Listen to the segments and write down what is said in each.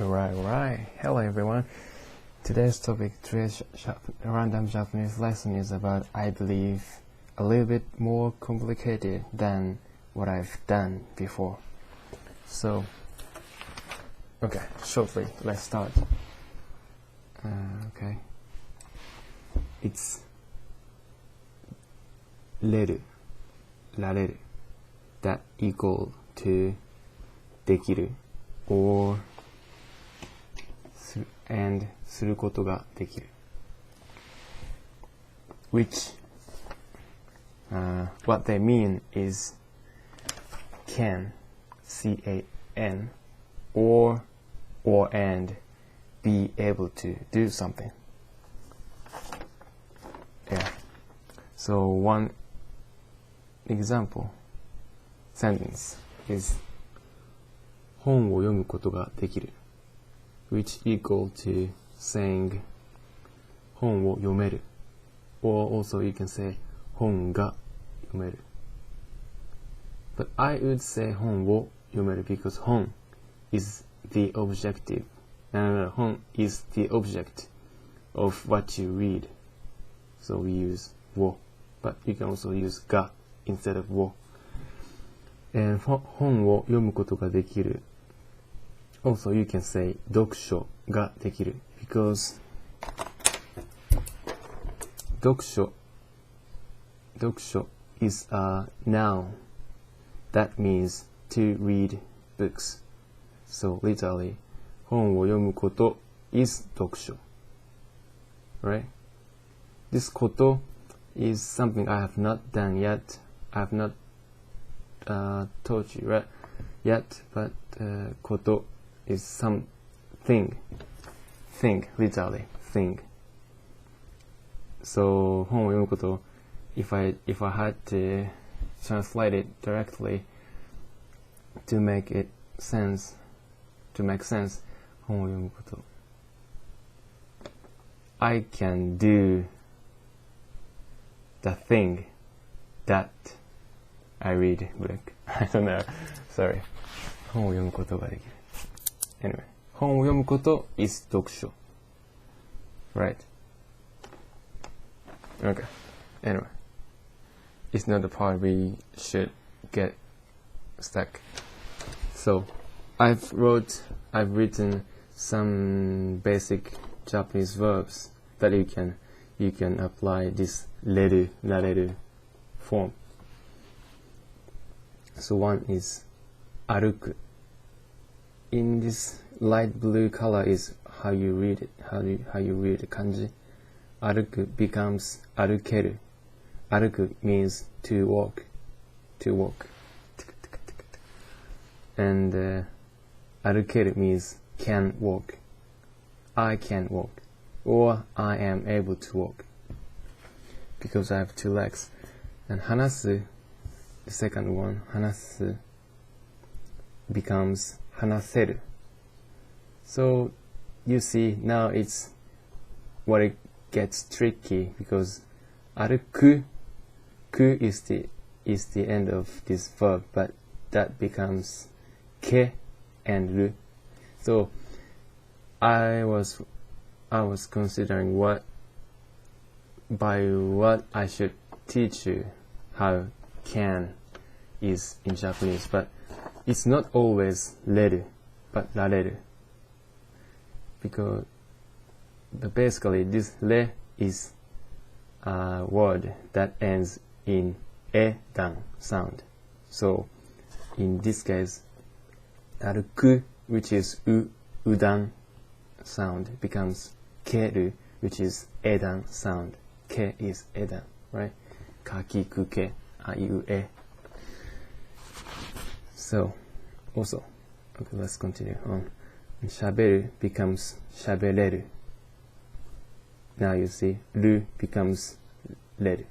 Alright. Hello everyone. Today's topic, today's random Japanese lesson is about, I believe, a little bit more complicated than what I've done before. So, okay, shortly, let's start. Okay. It's れる、られる that equal to できる or and することができる which what they mean is can C-A-N or and be able to do something. Yeah. So one example sentence is 本を読むことができる which equal to saying 本を読める or also you can say 本が読める but I would say 本を読める because 本 is the objective no, 本 is the object of what you read, so we use を but you can also use が instead of を and 本を読むことができるAlso, you can say 読書ができる because 読書 is a noun that means to read books. So literally, 本を読むこと is 読書. Right? This こと is something I have not done yet. I have not taught you right yet, but ことis something, literally, thing. So, 本を読むこと if I had to translate it directly to make sense, 本を読むこと I can do the thing that I read book. I don't know. Sorry. 本を読むことができるAnyway, 本を読むこと is 読書 Right? Okay. Anyway. It's not the part we should get stuck. So, I've written some basic Japanese verbs that you can apply this れる、られる form. So one is 歩くIn this light blue color is how you read it, how you read the kanji. 歩く becomes 歩ける 歩く means to walk. And 歩ける means can walk. I can walk. Or I am able to walk. Because I have two legs. And 話す the second one, 話す becomes 話せる So you see now it's what it gets tricky because 歩く ku is the end of this verb but that becomes け and る So I was considering what I should teach you how can is in Japanese but it's not always れる but られる because basically this れ is a word that ends in え dan sound. So in this case 歩く which is う dan sound becomes ける which is え dan sound. け is え dan, right? かきくけあいうえSo, also, okay, let's continue on. 喋る becomes 喋れる Now you see, る becomes れる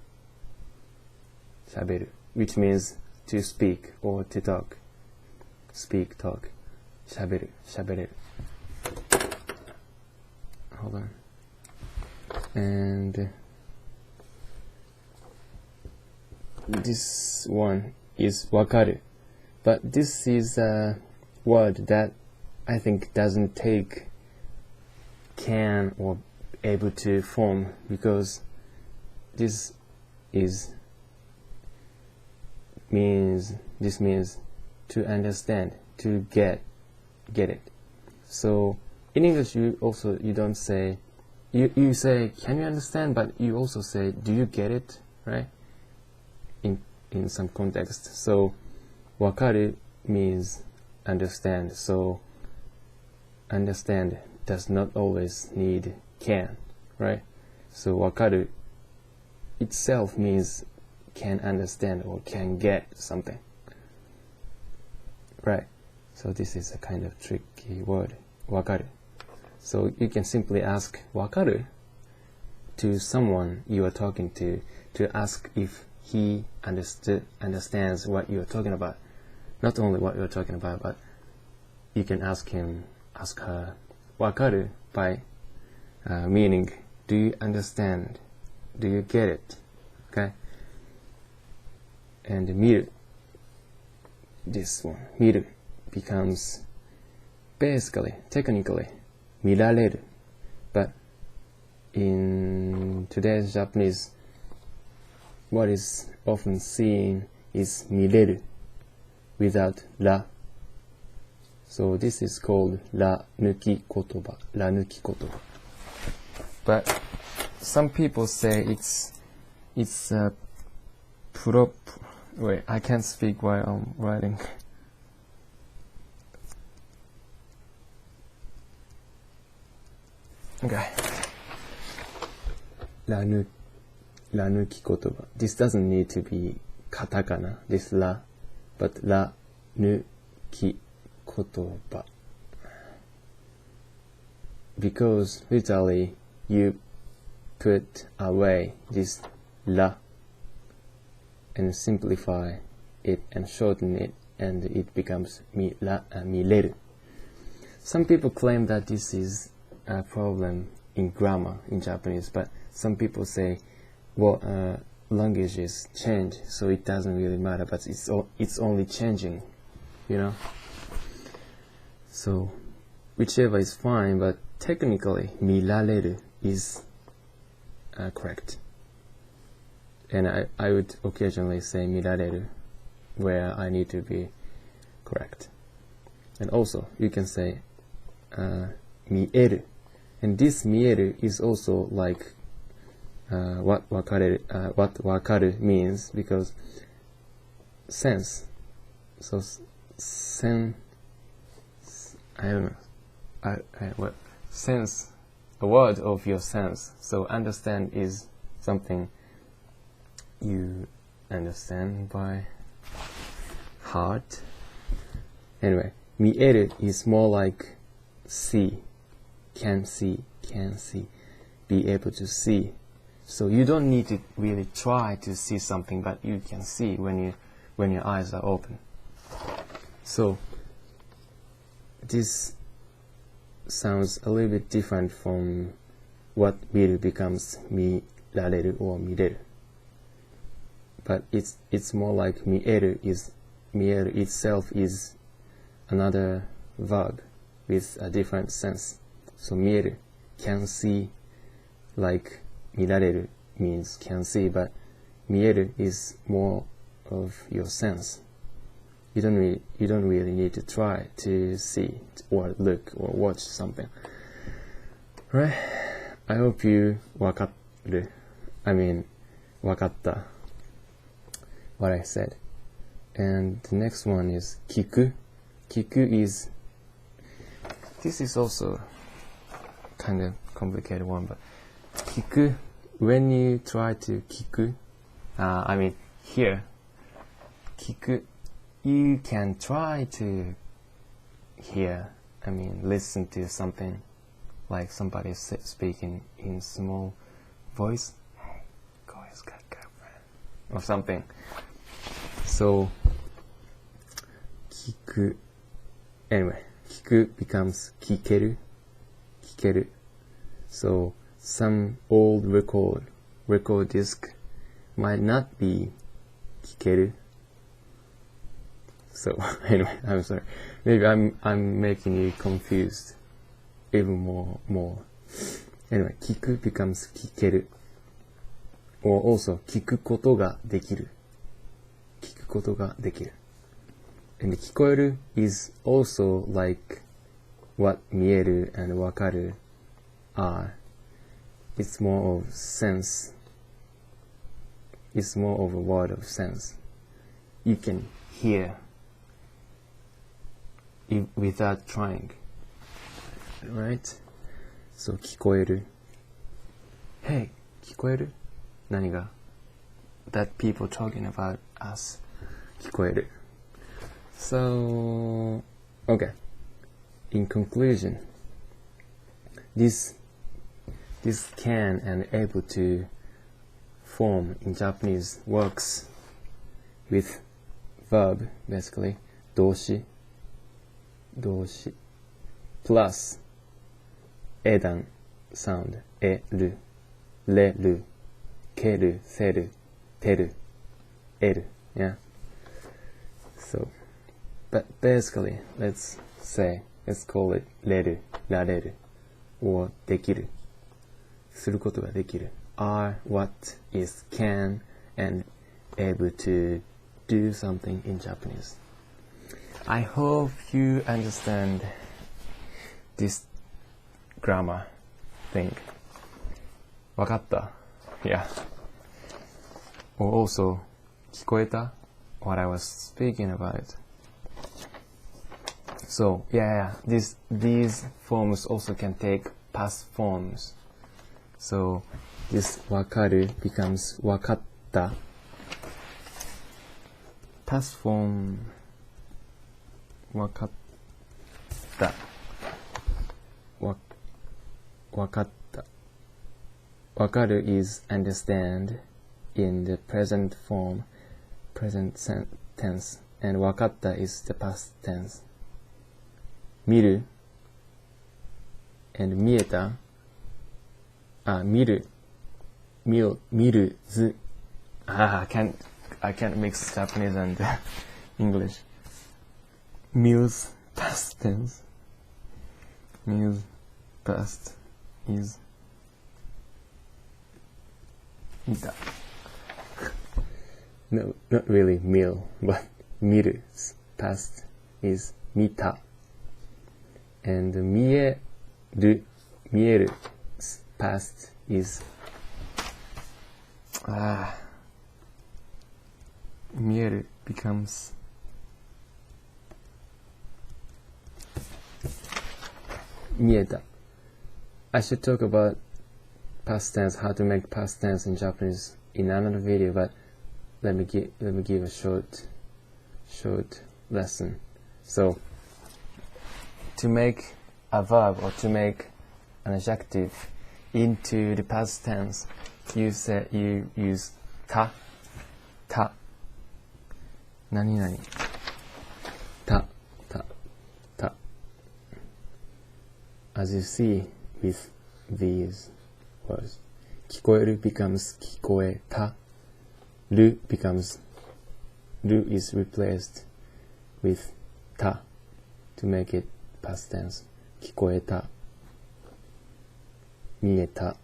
喋る which means to speak or to talk. Speak, talk. 喋る、喋れる Hold on. And this one is わかるBut this is a word that I think doesn't take can or able to form, because this means to understand, to get it. So in English you don't say, you say can you understand, but you also say do you get it, right? In some context. So wakaru means understand, so understand does not always need can, right? So wakaru itself means can understand or can get something, right? So this is a kind of tricky word, wakaru. So you can simply ask wakaru to someone you are talking to ask if he understands what you're talking about. Not only what you're talking about, but you can ask her wakaru by meaning do you understand, do you get it, okay? And miru, this one, miru, becomes basically, technically, mirareru, but in today's Japanese, what is often seen is mireru without ra. So this is called ra nuki kotoba, ra nuki kotoba. But some people say it's wait, I can't speak while I'm writing. Okay. Ra nuki kotoba. This doesn't need to be katakana, this ra, but ra nuki kotoba. Because literally you put away this ra and simplify it and shorten it, and it becomes mireru. Some people claim that this is a problem in grammar in Japanese, but some people say, well, languages change, so it doesn't really matter, but it's only changing, you know. So whichever is fine, but technically mirareru is correct. And I would occasionally say mirareru where I need to be correct. And also you can say mieru, and this mieru is also like what wakaru means, because sense. So I don't know. What sense? A word of your sense. So understand is something you understand by heart. Anyway, mieru is more like see, can see, be able to see. So you don't need to really try to see something, but you can see when your eyes are open. So this sounds a little bit different from what miru becomes mirareru or mireru. But it's more like mieru itself is another verb with a different sense. So mieru, can see, like mirareru means can see, but mieru is more of your sense. You don't really need to try to see or look or watch something, right? I hope you wakatta what I said. And the next one is kiku. Kiku is, this is also kind of complicated one, but kiku, when you try to kiku, here, kiku, you can try to hear, listen to something, like somebody speaking in small voice, hey, Koya's got girlfriend, or something. So, kiku, anyway, kiku becomes kikeru. So, some old record disc might not be kikeru. So anyway, I'm sorry. Maybe I'm making you confused even more. Anyway, 聞く becomes 聞ける or also 聞くことができる 聞くことができる and 聞こえる is also like what 見える and わかる are. It's more of sense. It's more of a word of sense. You can hear without trying. Right? So 聞こえる Hey, 聞こえる何が That people talking about us 聞こえる So, okay. In conclusion, this can and able to form in Japanese works with verb, basically, 動詞 plus 英断 sound えるれるけるせるてるえる yeah. So, but basically, let's call it れるられる or できるすることができる are what is can and able to do something in Japanese. I hope you understand this grammar thing. わかった Yeah. Or also, 聞こえた what I was speaking about. So, yeah. These forms also can take past forms. So, this わかる becomes わかった past form わかったわかったわかる is understand in the present form, present tense, and わかった is the past tense. 見る and 見えた見るずI can't mix Japanese and English. Muse past tense. Muse past is 見た No, not really meal, but 見る past is 見た and 見える past is 見える becomes 見えた I should talk about past tense, how to make past tense in Japanese in another video, but let me give a short lesson. So, to make a verb or to make an adjective into the past tense, you use た 何々 た as you see with these words. 聞こえる becomes 聞こえた る becomes る is replaced with た to make it past tense. 聞こえた見えた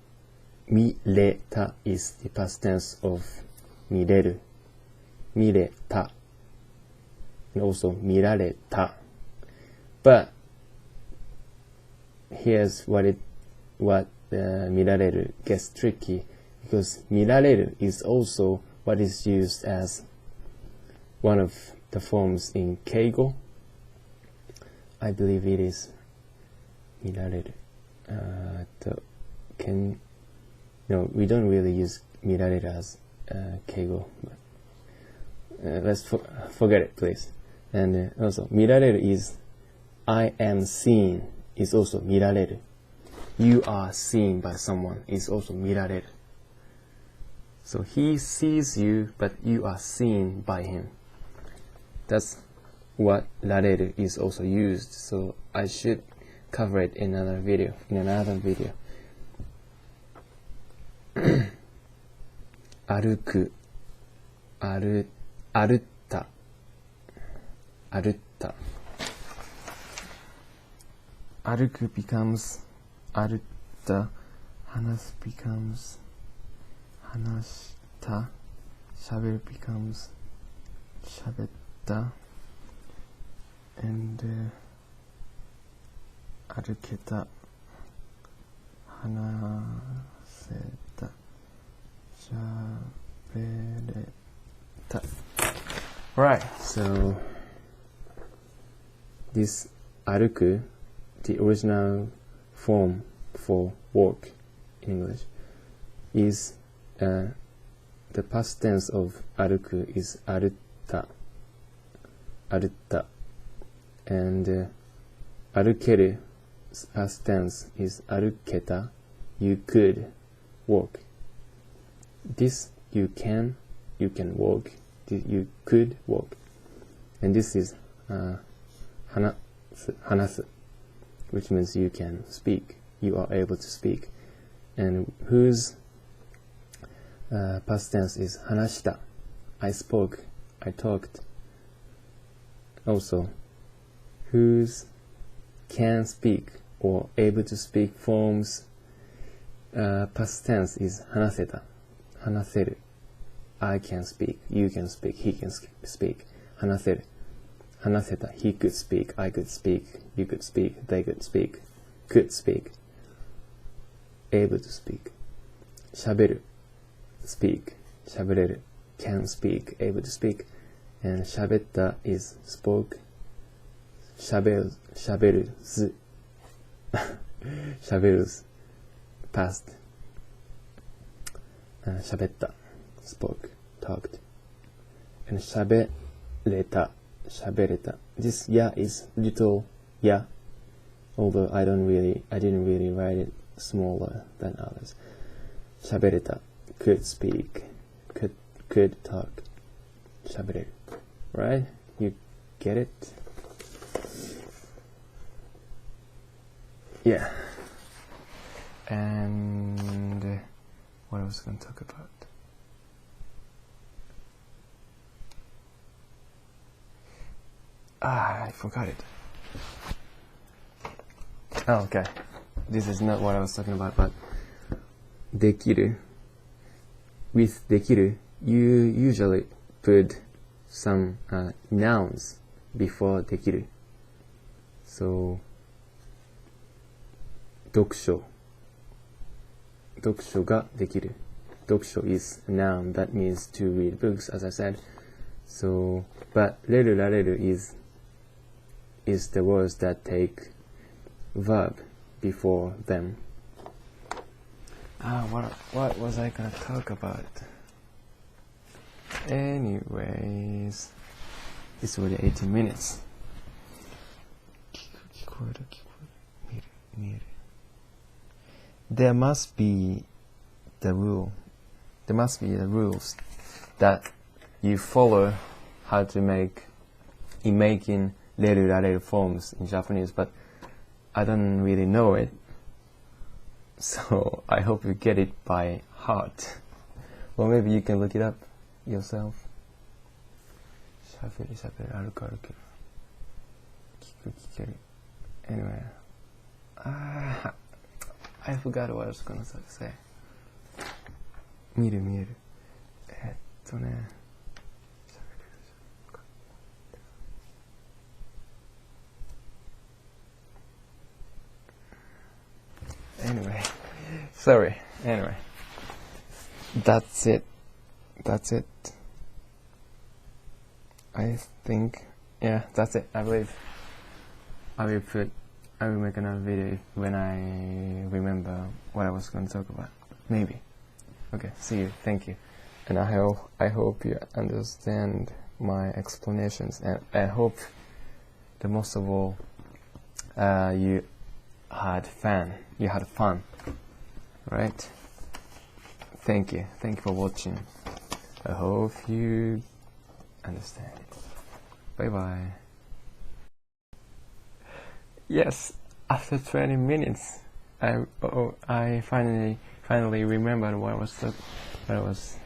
見れた is the past tense of 見れる見れた and also 見られた but here's what 見られる gets tricky because 見られる is also what is used as one of the forms in keigo. I believe it is 見られるNo, we don't really use 見られる as keigo, but let's forget it, please. And also 見られる is I am seen is also 見られる You are seen by someone is also 見られる So he sees you, but you are seen by him. That's what られる is also used. So I should cover it in another video. 歩く歩った歩った。歩く becomes 歩った。話す becomes 話した。喋る becomes 喋った。and 歩けた。話せた。喋れた。Right, so this 歩く the original form for walk in English is the past tense of 歩く is 歩った and 歩ける past tense is 歩けた you could walk. This you can walk, this you could walk, and this is 話す which means you can speak, you are able to speak, and whose past tense is 話した I spoke, I talked. Also, whose can speak or able to speak forms past tense is 話せた 話せる I can speak, you can speak, he can speak 話せる話せた he could speak, I could speak, you could speak, they could speak, could speak, able to speak 喋る speak 喋れる can speak, able to speak, and 喋った is spoke 喋るず喋るず past 喋った spoke, talked, and 喋れた this ya is little ya, although I didn't really write it smaller than others. 喋れた could speak, could talk, 喋れる right? You get it? Yeah. And what I was going to talk about? I forgot it. Oh, okay. This is not what I was talking about, but できる with できる you usually put some nouns before できる so 読書ができる読書 is a noun that means to read books, as I said. So, but れるられる is the words that take verb before them. What was I gonna talk about? Anyways, it's already 18 minutes. 聞こえる見える There must be the rules that you follow how to make in making れるられる forms in Japanese, but I don't really know it, so I hope you get it by heart. Or maybe you can look it up yourself. しゃべる歩く聞ける Anyway, I forgot what I was gonna say. 見るねAnyway, sorry. Anyway, that's it. I think, yeah, that's it. I believe I will make another video when I remember what I was going to talk about. Maybe. Okay, see you. Thank you. And I hope you understand my explanations, and I hope that most of all you had fun, right? Thank you for watching. I hope you understand it. Bye bye. Yes, after 20 minutes I finally remembered what I was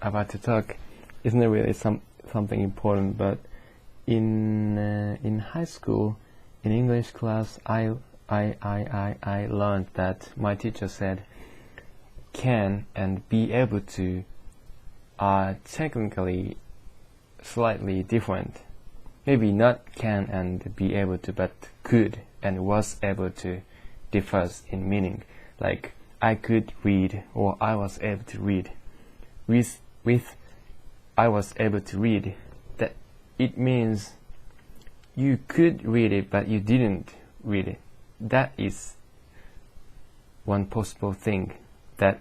about to talk. It's not really something important, but in high school, in English class, I learned that my teacher said can and be able to are technically slightly different. Maybe not can and be able to, but could and was able to differs in meaning. Like I could read or I was able to read. With I was able to read, that it means you could read it but you didn't read it. That is one possible thing that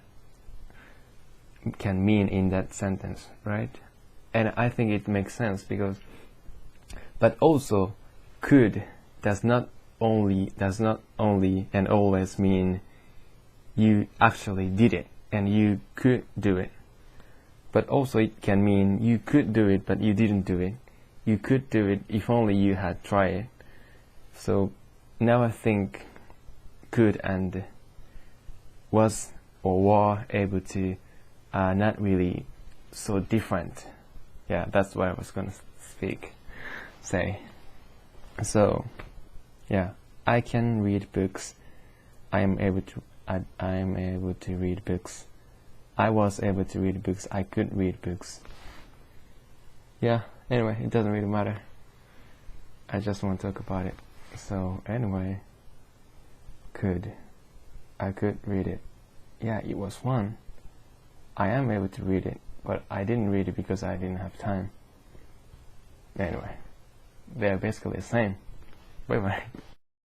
can mean in that sentence, right? And I think it makes sense because, but also could does not only and always mean you actually did it and you could do it, but also it can mean you could do it but you didn't do it. You could do it if only you had tried it. So now I think could and was or were able to are not really so different. Yeah, that's what I was gonna say. So yeah, I can read books. I am able to read books. I was able to read books. I could read books. Yeah, anyway, it doesn't really matter. I just want to talk about it. So anyway, I could read it. Yeah, it was fun. I am able to read it, but I didn't read it because I didn't have time. Anyway, they're basically the same. Bye bye.